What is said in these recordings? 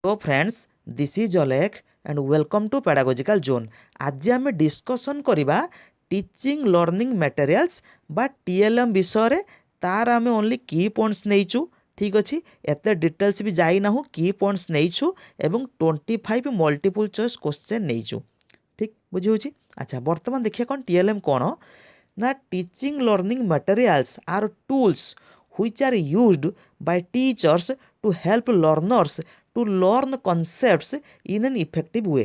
तो friends this is Alekh and welcome to pedagogical zone. आज आम डिस्कसन करवा टीचिंग लर्निंग मटेरियल्स बा टीएलएम विषय तार आम ओनली की पॉइंट्स नहींचु। ठीक अच्छे एत डिटेल्स भी जाइना की पॉइंट्स नहींचु एवं 25 मल्टीपल चॉइस क्वेश्चन नहींचु। ठीक बुझे। अच्छा बर्तमान देखिए कौन टीएलएम कौन ना teaching learning materials are tools which are used by teachers to help learners to learn concepts in an effective way।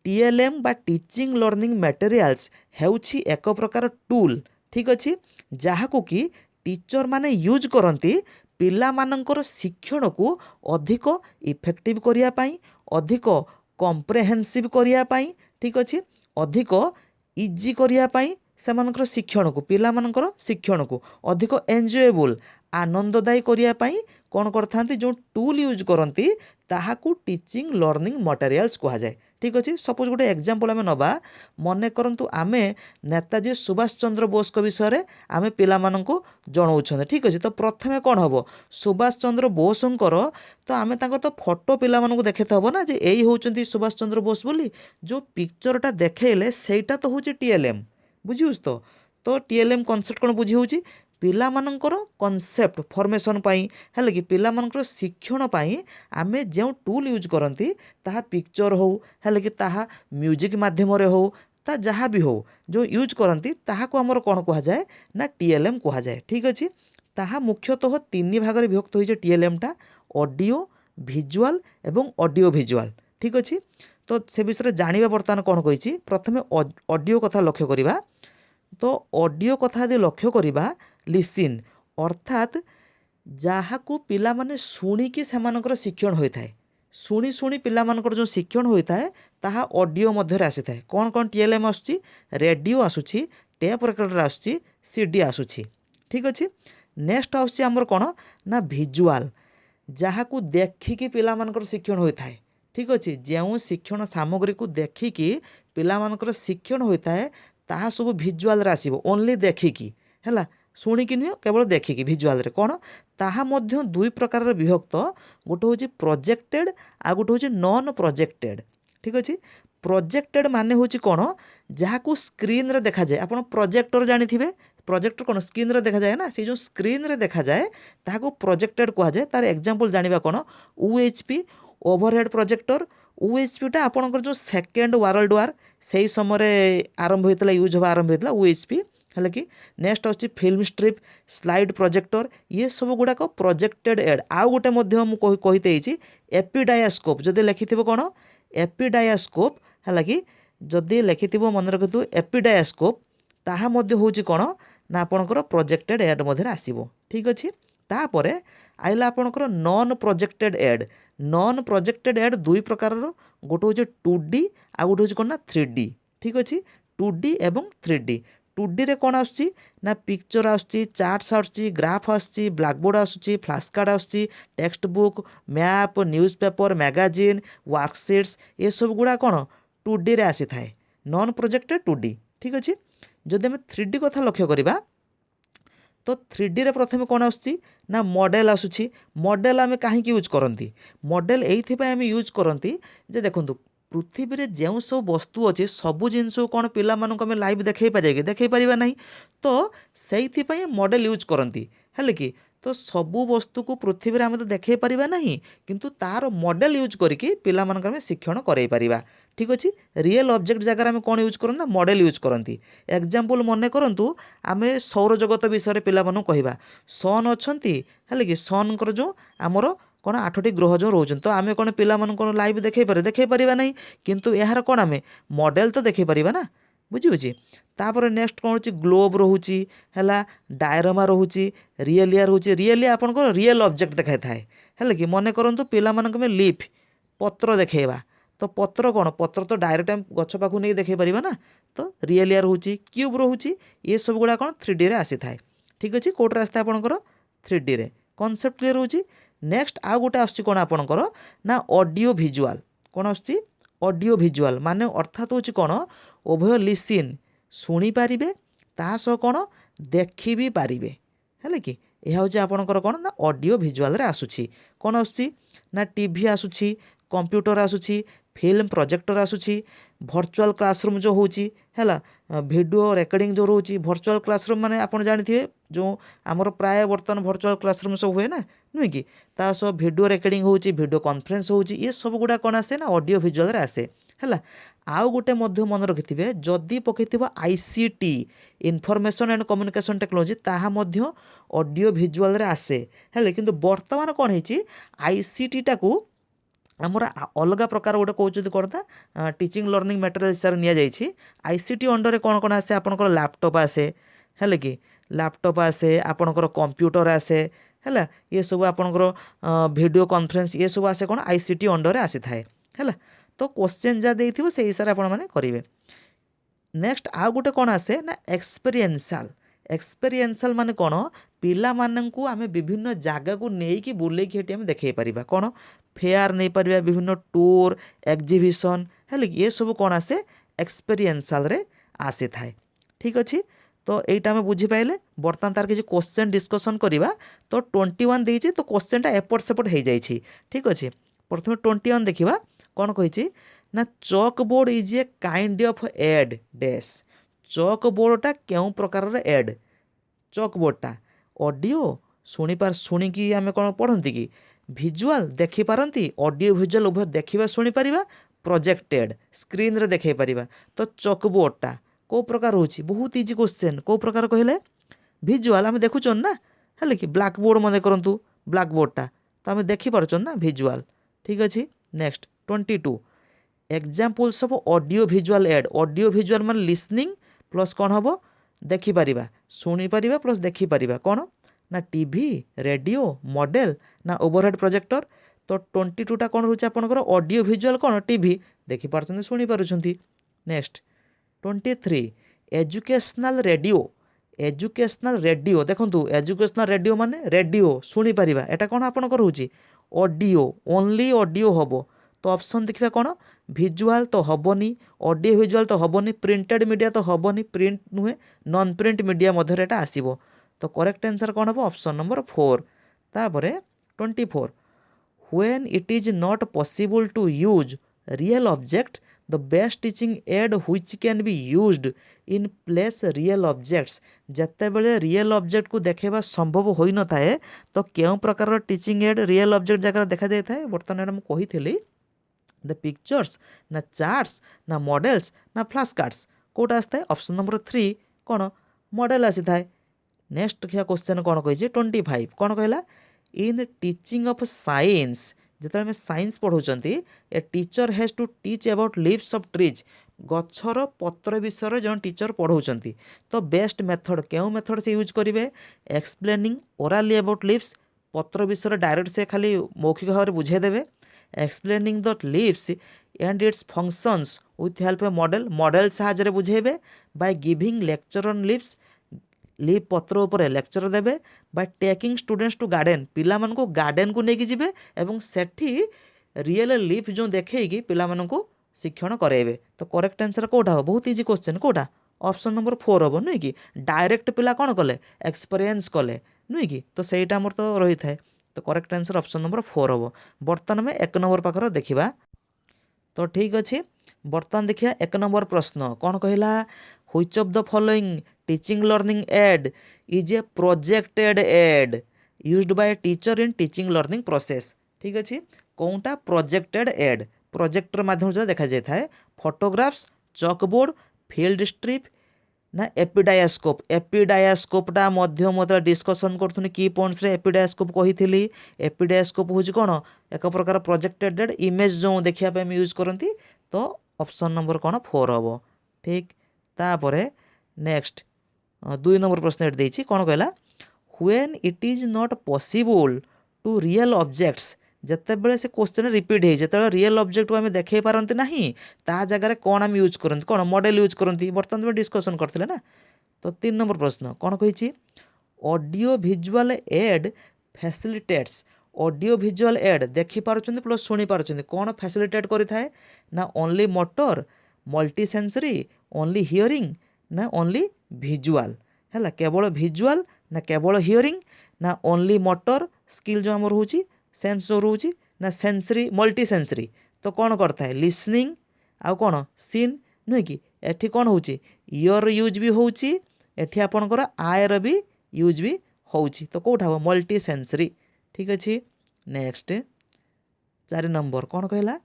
TLM बा टीचिंग लर्निंग मटेरियल्स हेउछि एक प्रकार टूल। ठीक अच्छे जहाकू कि टीचर माने यूज करती पिला मानकर शिक्षण को अधिक इफेक्टिव करिया पाई, अधिक कम्प्रेहेंसिव करिया पाई। ठीक अच्छे अधिक इजी करिया पाई सेमानकर शिक्षण को पिला मानकर शिक्षण को अधिक एंजॉयबल आनंददायी करिया पाई कौन करथांती जो टूल यूज करती ताहाकू टीचिंग लर्निंग मटेरियल्स कहा जाए। ठीक अच्छे सपोज गोटे एग्जांपल आम नवा मन करंतु आमे नेताजी सुभाष चंद्र बोस को विषय में आम पिलामानंकु जणाउछन। ठीक अच्छे तो प्रथमे कौन हम सुभाष चंद्र बोसंकर तो आम तो फोटो पिलामानंकु देखेते हबो ना जे एई होउचंती सुभाष चंद्र बोस बोली जो पिक्चरटा देखेले सेटा तो होउची टीएलएम। बुझिउस तो टीएलएम कॉन्सेप्ट कौन बुझी होउची पिलामानंकर कॉन्सेप्ट फॉर्मेशन पाई है कि पिलामानंकर शिक्षण पाई आमे जो टूल यूज करती ताहा पिक्चर हो है कि ताहा म्यूजिक माध्यम हो ता जहाँ भी हो जो यूज करती ताहाको आमर कौन कह जाए ना टीएलएम कह जाए। ठीक अच्छे ताहा मुख्यतः तीन भाग में विभक्त हो टीएलएमटा ऑडियो विजुअल एवं ऑडियो विजुअल। ठीक अच्छे तो से विषय जानिबा बर्तमान कौन कही प्रथमे ऑडियो कथा लक्ष्य करवा। तो ऑडियो कथा यदि लक्ष्य करवा लिसिन अर्थात जहाकू पिला माने शुणिकी सेमानकर शिक्षण होता है शुणी शुणी पिला मानकर जो शिक्षण होता है ताहा ऑडियो मध्य आसी था। कौन कौन टीएलएम आसुची रेडियो आसुची टेप रेकर्डर आसुची सीडी आसुची। ठीक अच्छे नेक्स्ट आसुची आमर कौन ना भिजुआल जहाकू देखिकी पिला मानकर शिक्षण होता है। ठीक अच्छे जो शिक्षण सामग्री को देखिकी पिला मानकर शिक्षण होता है ताहा सब भिजुआल रे आसीबो ओनली देखिकी है शुणिकी नुह केवल देखिकी भिजुआल रे कौन ताहा मध्य दुई प्रकार विभक्त गोटे हूँ प्रोजेक्टेड आ गोटे हूँ नॉन प्रोजेक्टेड। ठीक अच्छे प्रोजेक्टेड माने हूँ कौन जहाकू स्क्रीन रे देखा जाए आप प्रोजेक्टर जानी प्रोजेक्टर कौन स्क्रीन रे देखा जाए ना से जो स्क्रीन रे देखा जाए ताहाकू प्रोजेक्टेड कहा जाए। तार एग्जांपल जानिबा कौन यूएचपी ओवरहेड प्रोजेक्टर यूएचपीटा आपणकर जो सेकेंड वर्ल्ड वार से समय आरंभ होता यूज होगा आरंभ होता यूएचपी है कि नेक्स्ट अच्छी फिल्म स्ट्रिप स्लाइड प्रोजेक्टर ये सब गुड़ाक प्रोजेक्टेड एड आउ गोटे मुझे एपिडायास्कोप जदि लिखिथिबो कौन एपिडायास्कोप है कि जदि लिखिथिबो मन रखिथु एपिडायास्कोप ताहा मध्य होची कौन ना आपणकर प्रोजेक्टेड एड मध्य आसीबो। ठीक अच्छे तापरे आइला आपणकर non projected aid non projected aid दुई प्रकार गोटे हूँ 2D आ गोटे हूँ कौन ना 3D। ठीक अच्छे 2D एवं 3D 2D रे कौन आसुची ना पिक्चर आसुची चार्ट्स आसुची ग्राफ आसुची ब्लैकबोर्ड आसुची फ्लैश कार्ड आसुची text book map newspaper magazine worksheets ये सब गुड़ा कौन 2D रे आसी थाए नॉन प्रोजेक्टेड 2D। ठीक अच्छे जदि आम 3D कथा लक्ष्य करवा तो 3D रे प्रथमे कौन आसुची ना मॉडल आसुची मॉडल आम कहीं यूज करती मॉडल ये आम यूज करती जे देखंतु पृथ्वी रे जो सब वस्तु अच्छे सबू जिनस कौन पिला मानक आम लाइव देखे पारे कि देखे पारिबा नहीं तो से मॉडल यूज करती है कि तो सबू वस्तु को पृथ्वी रे आम तो देखे पारिबा नहीं किंतु तार मॉडल यूज करके पिला मानक आम शिक्षण करई पारिबा। ठीक अच्छे रियल ऑब्जेक्ट जगह आम कौन यूज करना मॉडल यूज करती एग्जांपल मन करंतु आम सौर जगत विषय पिला मानू कहवा सन अच्छी है कि सन जो आमर कौन 8टी ग्रह जो रोच तो आम कौन पिला कौन लाइव देखे पारे नहीं किंतु यार कौन आम मॉडल तो देखे पारिबा ना बुझी। तापर नेक्स्ट कौन हो ग्लोब रोचे है डायरामा रोचे रियलिया रोचे रियलिया आपंकर रियल ऑब्जेक्ट देखा थाए है कि मन करंतु पिला में लीफ पत्र देखा तो पत्र कौन पत्र तो डायरेक्ट आम गछ पाखु नहीं देखे पारिबा ना तो रियलिया रोचे क्यूब रोचे ये सब गुड़ा कौन 3D रे आसी थाए। ठीक अच्छे कोर्ट आसता आपंकर 3D रे कॉन्सेप्ट क्लियर होची। नेक्स्ट आउ गोटे आसुची कौन आपणकर ना ऑडियो विजुअल कौन आसुची ऑडियो विजुअल माने अर्थात होची कौन उभय लिसिन शुणी पारिबे ता सह कौन देखि भी पारिबे है कि यह हूँ आपणकर कौन ना ऑडियो विजुअल रे आसुची कौन आसुची ना टीवी आसुची कंप्यूटर आसुची फिल्म प्रोजेक्टर आसुची वर्चुअल क्लासरूम जो होची हैला वीडियो रिकॉर्डिंग जो रोची वर्चुअल क्लासरूम माने आपण जानिथिबे जो आमर प्राय बर्तमान वर्चुअल क्लासरूम सब हुए ना नुहे कि ता सब वीडियो रिकॉर्डिंग होची वीडियो कॉन्फ्रेंस होची ये सब गुडा कोन आसे ना ऑडियो विजुअल रे आसे हैला आउ गोटे मध्य मन रखिथिबे जदी पकेथिबो ICT information and communication technology ताहा मध्य ऑडियो विजुअल रे आसे हेले किंतु वर्तमान कोन हेची आईसीटी टाकू आमर अलग प्रकार गोटे कहते कौन टीचिंग लर्निंग मटेरियल हिसाब से नि आईसीटी अंडर कौन कौन आसे आपंकर लैपटॉप आसे है कि लैपटॉप आसे आपंकर कंप्यूटर आसे है ये सब आपंकर वीडियो कॉन्फ्रेंस ये सब आसे कौन आईसीटी अंडर आसी थाए है तो क्वेश्चन जहाँ देथिबो से हिसाब से आपण माने करिवे नेक्स्ट आउ गोटे कौन आसे ना एक्सपेरिएंशियल माने कौन पिला माननकु आमे विभिन्न जागा को नेकी बुलेकी हेटी आमे देखै परिबा कौन फेयर नहीं परिबा विभिन्न टूर एग्जिबिशन है ये सब कौन आसे एक्सपेरिएंशियल रे आसी थाए ठीक अच्छे तो यहीटा आम बुझीपारे बर्तमान तार किसी क्वेश्चन डिस्कसन करवा तो 21 देती तो क्वेश्चन टा एपट सेपट हो जाए ठीक अच्छे प्रथम 21 देखा कौन कही ना chalk board is a kind of aid dash चॉक बोर्डटा क्यों प्रकार एड चॉक बोर्डटा ऑडियो शुणिकी आम कौन पढ़ती कि विजुअल देखिपारती ऑडियो विजुअल उभय देखा शुणिपर प्रोजेक्टेड स्क्रीन रे देखै परिबा तो चॉक बोर्डटा को प्रकार होची बहुत इजी क्वेश्चन को प्रकार कहले विजुअल आम देखुचन ना है कि ब्लैक बोर्ड मन करंतु ब्लैक बोर्डटा तो आम देखि पारचन ना विजुअल ठीक अच्छे next 22 examples of audio visual add audio visual मान लिसनिंग प्लस कौन हम देखिपर शुणिपर प्लस देखिपर कौन ना टीवी रेडियो मॉडल ना ओवरहेड प्रोजेक्टर तो 22टा कौन रोचे आपंकर ऑडियो विजुअल कौन टीवी देखिपार शुणी पार्टी नेक्स्ट 23 एजुकेशनल रेडियो देखो एजुकेशनल रेडियो माने रेडियो शुणी पार एटा कौन आपंकर होची ऑडियो ओनली ऑडियो हम तो ऑप्शन देखिए कौन विजुअल तो हेनी ऑडियो विजुअल तो हेनी प्रिंटेड मीडिया तो हेनी प्रिंट नुहे नॉन प्रिंट मीडिया मध्य एटा आसीबो तो करेक्ट आंसर कौन हम ऑप्शन नंबर 4 तापरे 24 when it is not possible to use real object the best teaching aid which can be used in place real objects जते बेले real object को देखेबा संभव होई न थाए तो केउ प्रकार टीचिंग एड रियल ऑब्जेक्ट जगह देखा दे थाए वर्तमान हम कहिथिली द पिक्चर्स ना चार्ट्स ना मॉडल्स ना फ्लैश कार्ड्स कोटा आस्ते ऑप्शन नंबर 3 कौन मॉडल आसी थाए नेक्स्ट क्या क्वेश्चन कौन कही 25 कौन कहला इन टीचिंग ऑफ साइंस जिते आम साइंस पढ़ाऊँ a teacher has to teach about leaves of trees गछर पत्र विषय जो टीचर पढ़ाऊँ तो बेस्ट मेथड क्यों मेथड से यूज करेंगे एक्सप्लेनिंग ओराली अबाउट लीव्स पत्र विषय डायरेक्ट से खाली मौखिक भाव में बुझेदेवे explaining the leaves and its functions with help a model साहाଯ୍य बुझेबे by giving lecture on leaves leave पत्र उपर लेक्चर देवे by taking students to garden पिला मानकु गार्डन को लेकिन जीवे एवं सेठी रियल लीफ जो देखी पिला मानकु शिक्षण कराइबे तो करेक्ट आंसर कोटा हो बहुत इजी क्वेश्चन कोटा ऑप्शन नंबर 4 हम नुहे कि डायरेक्ट पिला कौन कले एक्सपीरियंस कले नुहे कि तो सहीटा आमर तो रही थाए तो करेक्ट आंसर ऑप्शन नंबर 4 हम बर्तमान में 1 नंबर पाखर देखा तो ठीक अच्छे बर्तमान देखिए 1 नंबर प्रश्न कौन कहला which of the following teaching learning aid is a projected aid used by teacher in teaching learning process ठीक अच्छे कौनटा प्रोजेक्टेड एड प्रोजेक्टर माध्यम से देखा जाए था फोटोग्राफ्स चॉकबोर्ड फील्ड स्ट्रिप ना एपिडायास्कोपटा मध्य मतलब डिस्कसन करूँ की पॉइंट्स रे एपिडायास्कोप कही एपिडायास्कोप हूँ कौन एक प्रकार प्रोजेक्टेड एड इमेज जो देखा यूज करती तो ऑप्शन नंबर कौन 4 हम ठीक तापरे नेक्स्ट 2 नंबर प्रश्न एट देछि कौन कहला when it is not possible to real objects जिते बड़े से क्वेश्चन रिपीट हो जो रियल ऑब्जेक्ट को आम देखे पारती ना ता जगह कौन आम यूज करते कौन मॉडल यूज करती बर्तमान में डिस्कसन करते ना तो 3 नंबर प्रश्न कौन कही audio visual aid facilitates audio visual aid देखिपार प्लस शुणी पार कौन फैसिलिटेट करें ना only motor multi sensory only hearing ना ओनली विजुअल है केवल विजुअल ना केवल हियरिंग ना ओनली मोटर स्किल जो आम रोचे सेंस जो रोचे ना सेंसरी मल्टी सेंसरी तो कौन करता है लिसनिंग आउ कौन सीन नुहे कि एठी कौन होची इयर यूज भी होची एठी आपणकर आयर भी यूज भी होची तो कौटा हम मल्टी सेंसरी ठीक अच्छे। नेक्स्ट 4 नंबर कौन कहला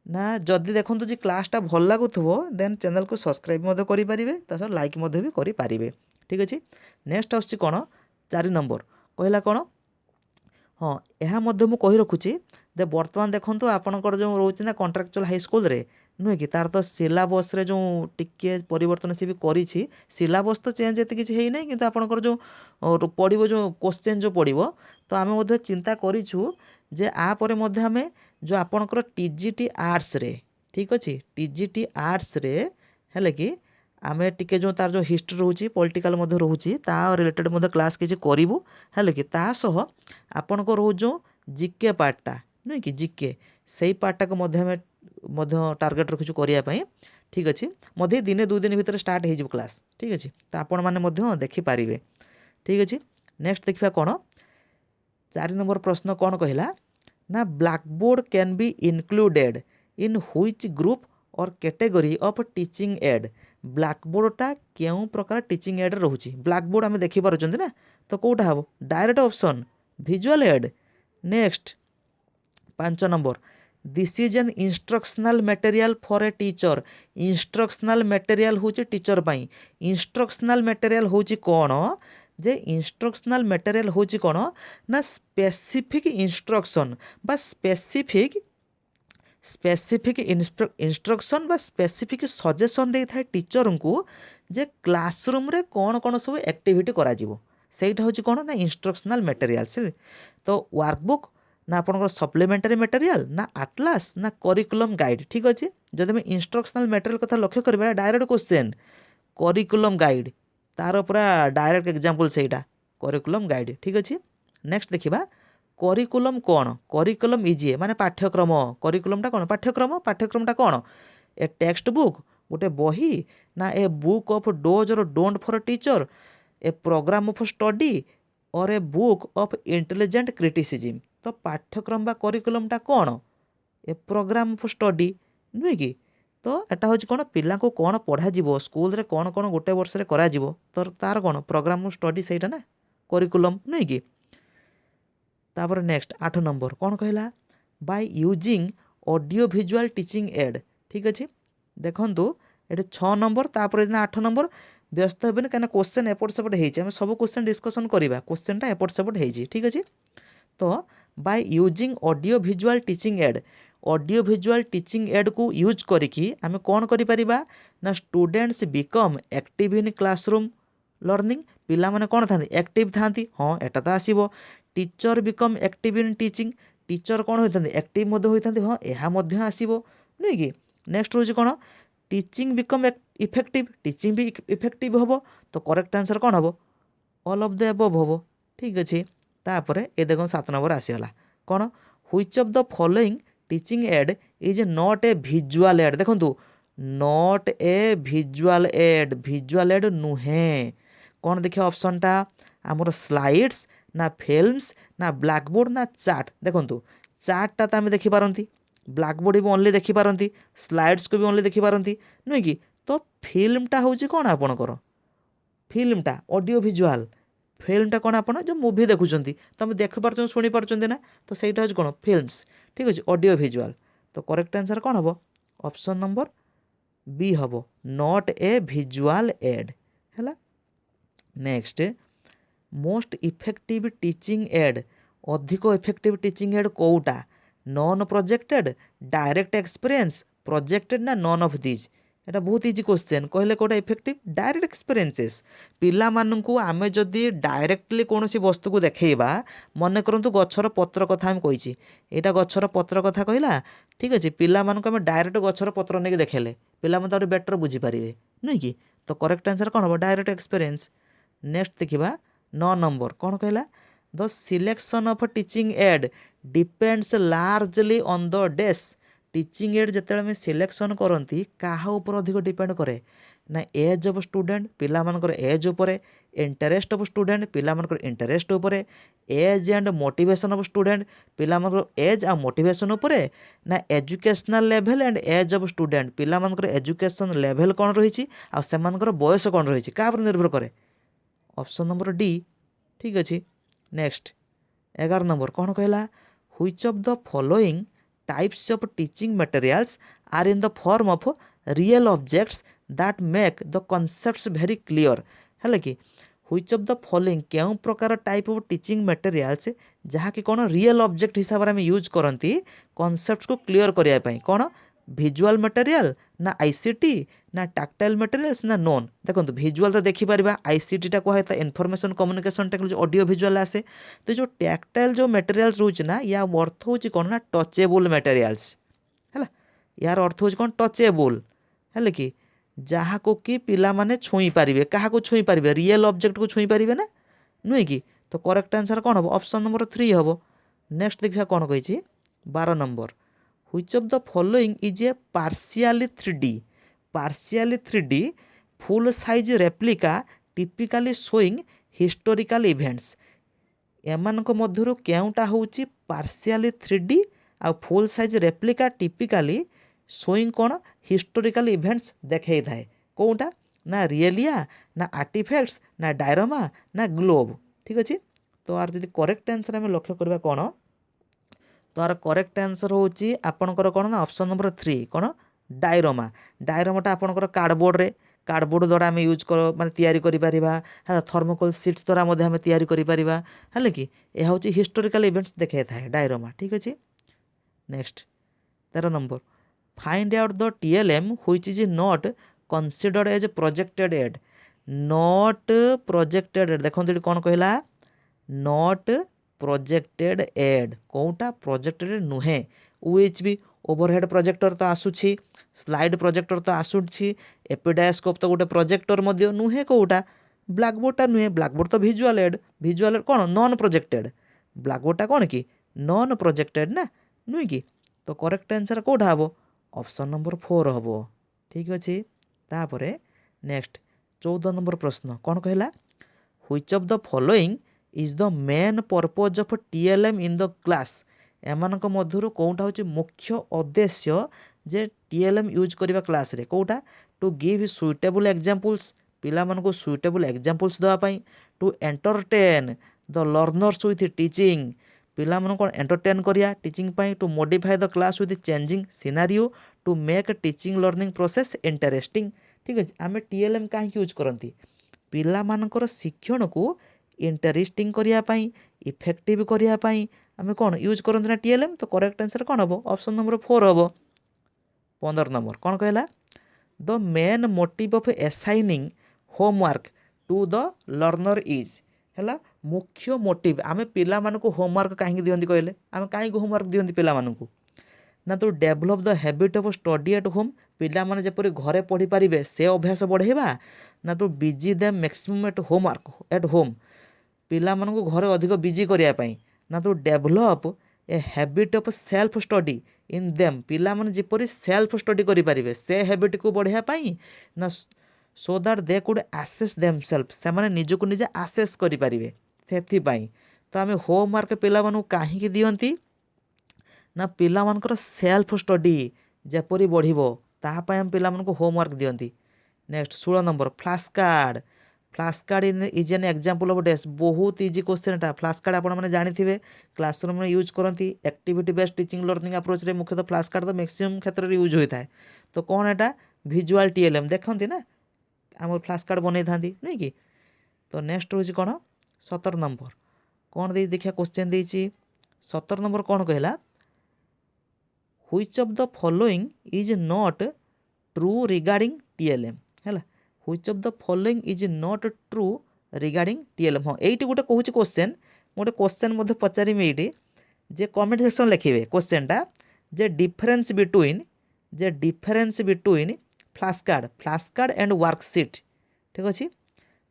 ना जदि देखो जी क्लासटा भल लगुव देन चैनल को सब्सक्राइब करें लाइक भी करें ठीक अच्छे। नेक्स्ट आसूँ कौन 4 नंबर कहला कौन हाँ यह कही रखुची दे बर्तमान देखो आपंकर जो रोचे ना कंट्राक्चुअल हाईस्कल नुहे कि तार तो सिलेबस रे जो टिके परिवर्तन सी भी करी सिलेबस तो चेंज एत किसी ना कि आपंकर जो पड़ो जो क्वेश्चन जो पड़ो तो आम चिंता करूँ जे आपर आम जो आपणकर टीजीटी आर्ट्स रे ठीक अच्छे टीजीटी आर्ट्स रे है कि आमे टिके जो तार जो हिस्ट्री रोची पॉलिटिकल रोची ता रिलेटेड क्लास किसी करूँ है कि तासह आपण को रो जो जीके पार्टा नुहे कि जीके से पार्टा को टार्गेट रखीचु करने ठीक अच्छे दिने 2 दिन भितर स्टार्ट हो क्लास ठीक अच्छे तो आपण मैंने देखिपारे ठीक अच्छे। नेक्स्ट देखा कौन 4 नंबर प्रश्न कौन कहला ना blackboard can be included in which group और कैटेगरी ऑफ टीचिंग एड ब्लैकबोर्डटा क्यों प्रकार टीचिंग एड रोचे ब्लैकबोर्ड आम देखिपुं ना तो कौटा हम direct option visual add. Next 5 number this is an instructional material for a teacher instructional material हूँ टीचर पाई instructional material हूँ कौन जे इंस्ट्रक्शनल मटेरियल हूँ कौन ना स्पेसिफिक इंस्ट्रक्शन बा स्पेसिफिक इंस्ट्रक्शन बा स्पेसिफिक सजेसन दे था टीचर को जे क्लासरूम रे कौन कौन सब एक्टिविटी करा जीवो सेटा हूँ कौन ना इंस्ट्रक्शनल मटेरियल्स तो वर्कबुक ना आपंकर सप्लीमेंटारी मटेरियल ना आटलास ना करिकुलम गाइड ठीक अच्छे जब आम इंस्ट्रक्शनल मटेरियल कथा लक्ष्य करा डायरेक्ट क्वेश्चन करिकुलम गाइड तार पूरा डायरेक्ट एग्जांपल सेटा करिकुलम गाइड ठीक अच्छे। नेक्स्ट देखा करिकुलम कौन करिकुलम इज ए माने पाठ्यक्रम करिकुलमटा कौन पाठ्यक्रमटा कौन ए टेक्स्ट बुक गोटे बही ना ए बुक ऑफ डोज और don't for teacher a programme of study or a book of intelligent criticism तो पाठ्यक्रम बा करिकुलमटा कौन ए प्रोग्राम ऑफ स्टडी नुहे कि तो एटा हूँ कौन पिला को कौन पढ़ा स्कूल रे कौन कौन गोटे वर्ष करा तो तार कौन प्रोग्राम ऑफ स्टडी सेटा ना करिकुलम नुहे कि तापर नेक्स्ट 8 नंबर कौन कहला bye using audio visual teaching add ठीक अच्छे देखूँ ये 6 नंबर तापर 8 नंबर व्यस्त हे कहीं क्वेश्चन एपट सेपट हो सब क्वेश्चन डिस्कसन करवा क्वेश्चनटा एपट सेपट हो ठीक अच्छे। तो by using audio visual teaching aid audio visual teaching aid को यूज करिकी आमे कौन करिपरिबा ना students become active in classroom learning पिला माने कौन था एक्टिव था हाँ एटा तो आसीबो teacher become active in teaching teacher कौन होता एक्टिव होता हाँ यह आसीबो नहीं कि। नेक्स्ट रोज कौन टीचिंग बिकम इफेक्टिव टीचिंग भी इफेक्टिव हम तो करेक्ट आंसर कौन हम ऑल ऑफ द एबव हम ठीक अच्छे। तापर ये देख 7 नंबर आसीगला कौन which of the following teaching add is not a visual add देखो नॉट ए विजुअल एड नुहे कौन देखिए ऑप्शनटा आमर स्लाइड्स ना फिल्म्स ना ब्लैकबोर्ड ना चार्ट देखो चार्टा तो आम देखिपारती ब्लैकबोर्ड भी ओनली देखिपारती स्लाइड्स को भी ओनली देखिपारती नुहे कि तो फिल्मटा हूँ कौन आपणकर फिल्मटा ऑडियो विजुअल फिल्मटा कौन आप जो मूवी देखुं तुम देखिपार शुणी पार्टी ना तो सहीटा हूँ कौन फिल्म्स ठीक अच्छे ऑडियो विजुअल तो करेक्ट आंसर कौन हम ऑप्शन नंबर बी हम नॉट ए विजुअल एड है। Next most effective teaching aid अधिक इफेक्टिव टीचिंग एड कौटा non projected direct experience projected ना नॉन ऑफ दिस एटा बहुत इजी क्वेश्चन कहले कौटा इफेक्टिव डायरेक्ट एक्सपीरियंसेस पिला मानू आमे जदि डायरेक्टली कौन सी वस्तु को देखा मन करंतु गछर पत्र कथा आम कही यहाँ गछर पत्र कथा कहला ठीक अच्छे पिला मानू आम डायरेक्ट गछर पत्र नहीं देखेले पिला माने बेटर बुझीपारे नुहे कि तो करेक्ट आंसर कौन हम डायरेक्ट एक्सपीरियंस। नेक्स्ट देखा 9 नंबर कौन कहला the selection of teaching add depends largely on the desk teaching add जिते आम सिलेक्शन करती क्या ऊपर अधिक डिपेंड करे ना एज ऑफ स्टूडेंट पिला मानकर एज उपरे इंटरेस्ट ऑफ स्टूडेंट पिला मानकर इंटरेस्ट उपरे age and motivation of student पिला मानकर एज आ मोटिवेशन उपरे ना educational level and age of student पिला मानकर एजुकेशन लेवल कौन रही आ सेमानकर बयस कौन रही क्या निर्भर करे ऑप्शन नंबर डी ठीक अच्छे। नेक्स्ट 11 नंबर कौन कहला which of the following types of teaching materials are in the form of real objects that make the concepts very clear है कि व्हिच ऑफ द फॉलोइंग क्यों प्रकार टाइप ऑफ टीचिंग मटेरियल्स जहाँकि कौन real object हिसाब से आम use करती कॉन्सेप्ट्स को क्लियर करने कौन विजुअल मटेरियल ना आईसीटी ना टैक्टाइल मटेरियल्स ना नोन देखो विजुअल तो देखिपर आईसीटी टा कहता information communication technology audio visual आसे तो जो टैक्टाइल जो मटेरियल्स रोचे ना या अर्थ हूँ कौन ना टचेबल मटेरियल्स है यार अर्थ हूँ कौन टचेबल है कि जहाँ को कि पिला माने छुई पारे क्या छुई पारे रियल ऑब्जेक्ट को छुई पारे ना नुहे कि तो करेक्ट आंसर कौन हम ऑप्शन नंबर 3 हम। नेक्स्ट देखिए कौन कही 12 number which of the following is a partially 3D partially 3D full size replica typically showing historical events एमानक मध्यरु केउटा होउची पार्शियली 3D आ full size replica typically showing कौन हिस्टोरिकल इवेंट्स देखई थाए कौटा ना रियलिया ना आर्टिफैक्ट्स ना डायरामा ना ग्लोब ठीक अच्छे। तो आर जदि करेक्ट आंसर आम लक्ष्य करवा कौन तो आर करेक्ट आंसर होची आपनकर कौन ना ऑप्शन नंबर 3 कौन डायरामा डायरामाटा आपनकर कार्डबोर्ड द्वारा आम यूज कर माने तैयारी करि परिबा है थर्मोकोल सीट्स द्वारा मध्य आम तैयारी करि परिबा है कि यह हूँ हिस्टोरिकल इवेंट्स देखे थाए डायरामा ठीक अच्छे। Next 13 number find out the TLM which is not considered as projected aid not projected aid देखो कौन कहला नॉट प्रोजेक्टेड एड कौटा प्रोजेक्टेड एड नुहे UHB ओवरहेड प्रोजेक्टर तो आसूची स्लाइड प्रोजेक्टर तो आसूची एपिडास्कोप तो गोटे प्रोजेक्टर मध्य नुहे कौटा ब्लैकबोर्डटा नुहे ब्लैकबोर्ड तो विजुअल एड कौन नॉन प्रोजेक्टेड ब्लैकबोर्डटा कौन कि नॉन प्रोजेक्टेड ना नुहे कि तो करेक्ट आंसर कौटा हम ऑप्शन नंबर 4 हम ठीक अच्छे। तापरे नेक्स्ट 14 नंबर प्रश्न कौन कहला which of the following is the main purpose of TLM in the class एमानक मध्यरु कौटा होची मुख्य उद्देश्य जे TLM यूज करबा क्लास रे कौटा टू गिव सुइटेबल एग्जांपल्स पिला मानको सुइटेबल एग्जांपल्स देवा पई to entertain the learners with teaching पिला मानको एंटरटेन करिया टीचिंग पई to modify the class with changing scenario to make teaching learning process interesting ठीक है। आम TLM कहीं यूज करती पिला मानकर शिक्षण को इंटरेस्टिंग करने इफेक्टिव करने आम कौन यूज करते ना TLM तो करेक्ट आंसर कौन हम ऑप्शन नंबर 4 हम। 15 नंबर कौन कहला the main motive of assigning homework to the learner is है मुख्य मोटिव आम पिला मानकु होमवर्क कहीं दिखती कहले आम कहीं होमवर्क दिखती पिला मानकु ना तो develop the habit of study eight home पिला माने जेपरि घरे पढ़ी पारिबे से अभ्यास बढ़ेबा ना तो busy them maximum at homework at home पिला मानकु घरे अधिक बिजी करिया पई ना तो develop a habit of self study in them पिला माने जेपरि सेल्फ स्टडी करि पारिबे से हैबिट को बढ़िया पई ना so that they could assess themselves से माने निजको निजे आसेस करि पारिबे सेथि पई तो आमे होमवर्क पिला मानकु काहे दियंती ना पिला मानकर सेल्फ स्टडी जेपरी बढ़िबो ताहापाई हम पिला मानकु होमवर्क दियंती। Next 16 number flash card is an example of this बहुत इजी क्वेश्चन टा फ्लैश कार्ड आपण माने जानिथिबे क्लासरूम में यूज करती activity based teaching learning approach रे मुख्यतः फ्लैश कार्ड तो मैक्सिमम क्षेत्र रे यूज होता है तो कौन एटा विजुअल TLM देखंती ना आम फ्लैश कार्ड बनै थांती नहीं कि तो नेक्स्ट होची कौन 17 नंबर कौन दे देखिया क्वेश्चन देछि 17 नंबर कौन कहला which of the following is not true regarding TLM है which of the following is not true regarding TLM हाँ ये गोटे कहूँ क्वेश्चन गोटे क्वेश्चन पचारिमी ये जे कमेंट सेक्शन लिखे क्वेश्चन टा जे difference between flash card and worksheet ठीक अच्छे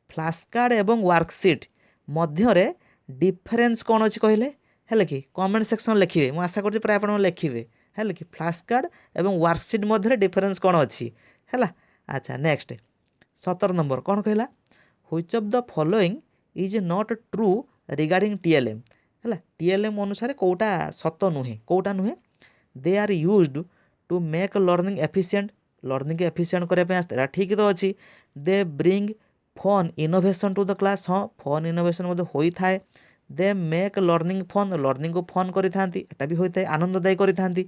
फ्लैश कार्ड एवं वर्कशीट मध्य डिफरेंस कौन अच्छी कहले है कि कमेंट सेक्शन लिखे मुझे आशा कर प्राय आप लिखे है कि फ्लैश कार्ड एवं वर्कशीट मध्य डिफरेंस कौन अच्छी है। अच्छा नेक्स्ट 17 नंबर कौन कहला which of the following is not true regarding TLM है टीएलएम अनुसार कौटा सत नुहे कौटा नुहे they are used to make learning efficient करने ठीक तो अच्छी they bring fun innovation to the class हाँ फन इनोवेशन होता है दे मेक लर्निंग को फन करी भी होता है आनंददायी करी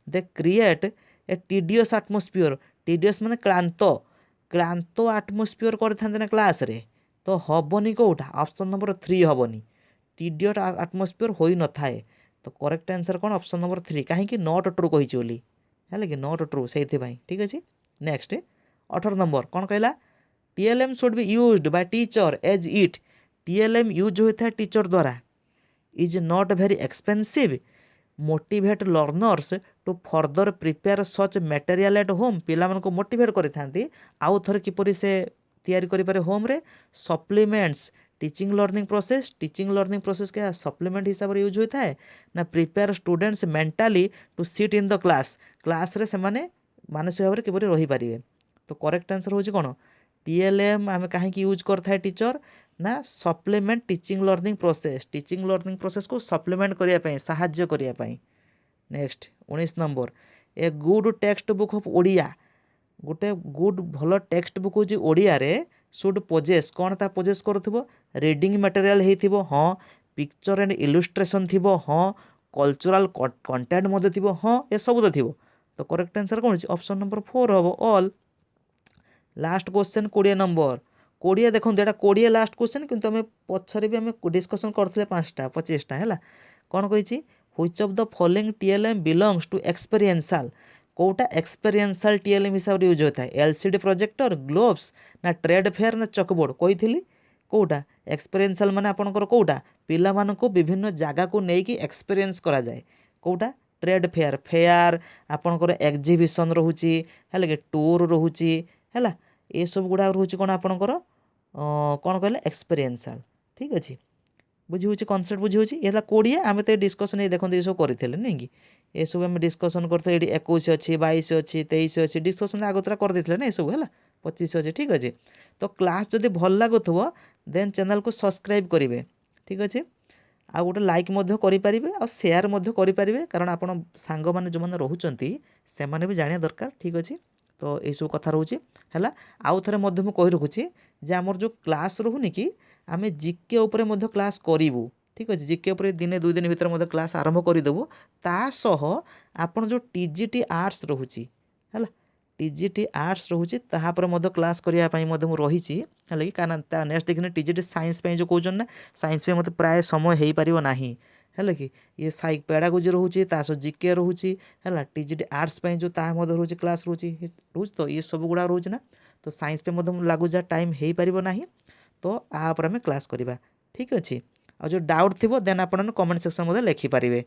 they create a tedious atmosphere tedious माने क्लांत आटमोस्फियर करते क्लास रे तो हबनी कौटा ऑप्शन नंबर 3 हबनी टीडियस आटमोस्फियर हो न थाए तो करेक्ट आंसर कौन ऑप्शन नंबर 3 कहीं नॉट ट्रू कही बोली है कि नॉट ट्रू से ठीक अच्छे नेक्स्ट 18 नंबर कौन कहला TLM should be used by teacher as it TLM use होता है टीचर द्वारा is not very expensive motivate learners to further prepare such material at home पिला को मोटिवेट करि आउ थर किपरि से तैयारी करिपारे होम रे सप्लीमेंट्स टीचिंग लर्निंग प्रोसेस क्या सप्लीमेंट हिसाब से यूज होता है ना prepare students mentally to sit in the class रे से माने मानसिक भाव में किपरि रही पारिबे तो करेक्ट आंसर होची कोन टीएलएम आम कहीं यूज करता है टीचर ना सप्लीमेंट टीचिंग लर्निंग प्रोसेस को सप्लीमेंट करने साहाय्य करने next 19 number a good text book of Odia गोटे गुड भल टेक्स्ट बुक हूँ ओडिया रे शुड पोजेस कौन ता पोजेस करुथबो रीडिंग मटेरियल हेथिबो हाँ पिक्चर एंड इलुस्ट्रेशन थिबो हाँ कल्चरल कंटेंट मध्य थिबो हाँ ए सब तो थिबो तो करेक्ट आंसर कौन अछि ऑप्शन नंबर 4 हम ऑल लास्ट क्वेश्चन 20 नंबर 20 देखो यहाँ 20 लास्ट क्वेश्चन किंतु आम पछरे भी आम डिस्कसन करते 5टा 25टा है कौन कही which of the following TLM belongs to experiential कौटा एक्सपीरियंशियल टीएलएम हिसाब से यूज होता है एलसीडी प्रोजेक्टर ग्लोब्स ना ट्रेड फेयर ना चकबोर्ड कही कौटा एक्सपीरियंशियल माने आपनकर कौटा पिला मानको विभिन्न जगह को लेकिन एक्सपीरियंस करा जाए कौटा ट्रेड फेयर आपनकर एग्जिबिशन रोचे है कि टूर रोचे है ये सब गुड़ा रोचे कौन आपनकर कौन कहले एक्सपीरियंशियल ठीक अच्छे बुझी होची कॉन्सेप्ट बुझी होची ये 20 आम तो डिस्कसन ये देखते ये सब करते नहीं कि ये सब आम डिस्कसन करते ये 21 अच्छी 22 अच्छी 23 अच्छी डिस्कसन आगतरा करदे ना ये सब है 25 अच्छे ठीक अच्छे तो क्लास जदि भल लगुव देन चैनल को सब्सक्राइब करेंगे ठीक अच्छे आ गोटे लाइक करेंगे आ सेयार करेंगे कारण आप सांग मैंने जो मैंने रोचे से भी जाना दरकार ठीक अच्छे तो ये सब कथा रोचे है आउ थे कही रखुच्छी जे आमर जो क्लास रोनी कि आम जीके उपर क्लास करूँ ठीक अच्छे जीके उपर दिने 2 दिन भितर क्लास आरंभ करदेबू तासह आपन जो टीजीटी आर्ट्स रोचे है टीजीटी आर्ट्स रोचे तापर क्लास करने रही है कारण नेक्स्ट देखने टीजीटी साइंस जो कहते ना साइंस मत प्राय समय हो पार ना है कि ये पेडागोजी रोचे जीके रोचे है टीजीटी आर्ट्स जो रोचे क्लास रोचे तो ये सब गुड़ा रोचे ना तो साइंस पे लगू जा टाइम हो पार ना तो आप आम क्लास करवा ठीक अच्छे और जो डाउट थी देन आप कमेंट सेक्शन लिखिपारे।